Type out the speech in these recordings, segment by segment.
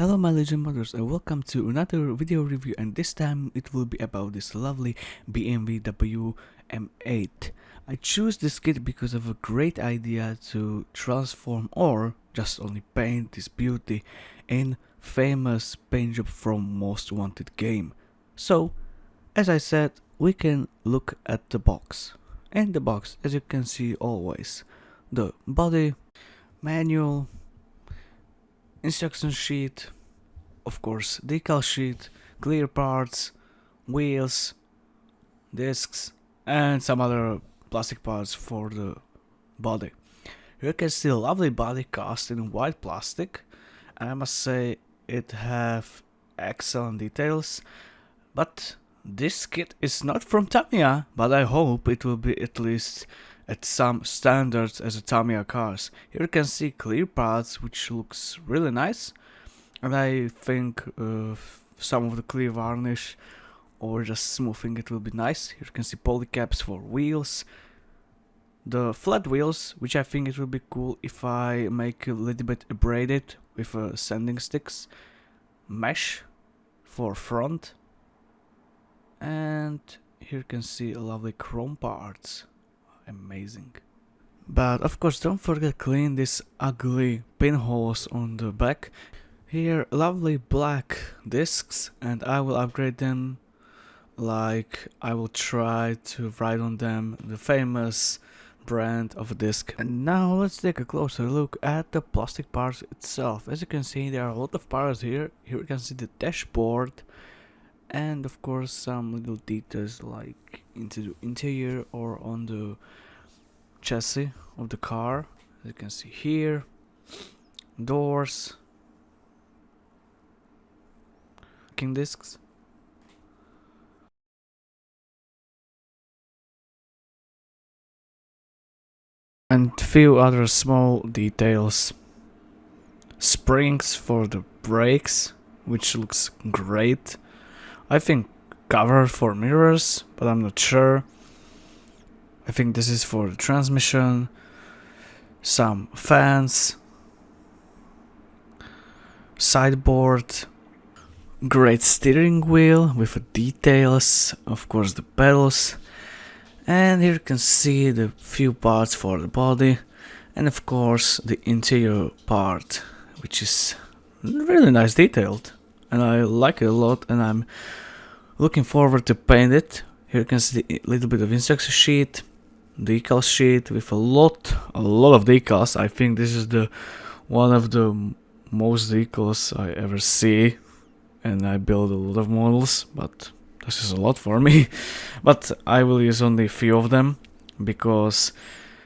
Hello my legend modders and welcome to another video review, and this time it will be about this lovely BMW M8. I choose this kit because of a great idea to transform or just only paint this beauty in famous paint job from Most Wanted game. So, as I said, we can look at the box. In the box, as you can see always, the body, manual, instruction sheet, of course decal sheet, clear parts, wheels, discs, and some other plastic parts for the body. You can see a lovely body cast in white plastic, and I must say it have excellent details. But this kit is not from Tamiya, but I hope it will be at least at some standards as a Tamiya cars. Here you can see clear parts, which looks really nice, and I think some of the clear varnish or just smoothing it will be nice. Here you can see poly caps for wheels, the flat wheels, which I think it will be cool if I make a little bit braided with sanding sticks, mesh for front, and here you can see lovely chrome parts. Amazing. But of course don't forget clean these ugly pinholes on the back. Here lovely black discs, and I will upgrade them, like I will try to write on them the famous brand of a disc. And now let's take a closer look at the plastic parts itself. As you can see, there are a lot of parts here. Here you can see the dashboard, and of course some little details like into the interior or on the chassis of the car. As you can see here, doors, discs, and few other small details. Springs for the brakes, which looks great. I think cover for mirrors, but I'm not sure. I think this is for the transmission. Some fans, sideboard, great steering wheel with the details, of course the pedals, and here you can see the few parts for the body, and of course the interior part, which is really nice detailed, and I like it a lot, and I'm looking forward to paint it. Here you can see a little bit of instruction sheet, decal sheet with a lot of decals. I think this is the one of the most decals I ever see, and I build a lot of models, but this is a lot for me. But I will use only a few of them because,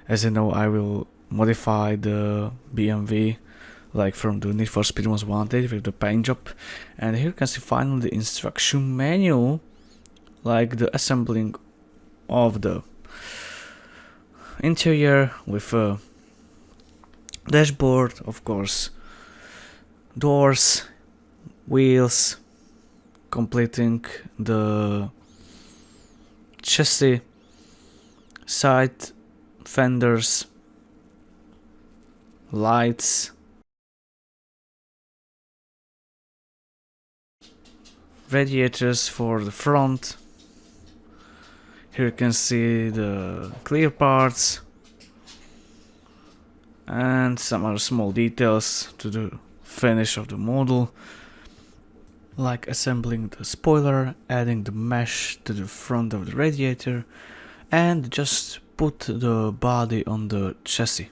as you know, I will modify the BMW like from the Need for Speed Most Wanted with the paint job. And here you can see finally the instruction manual, like the assembling of the interior with a dashboard, of course, doors, wheels, completing the chassis, side fenders, lights, radiators for the front. Here you can see the clear parts and some other small details to the finish of the model, like assembling the spoiler, adding the mesh to the front of the radiator, and just put the body on the chassis.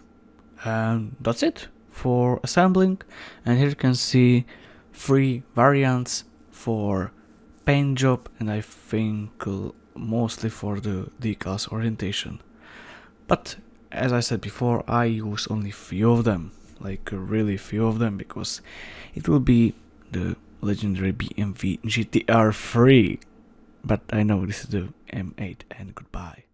And that's it for assembling. And here you can see 3 variants for paint job, and I think mostly for the decals orientation. But as I said before, I use only few of them, like really few of them, because it will be the legendary Bmw GTR 3. But I know this is the M8, and goodbye.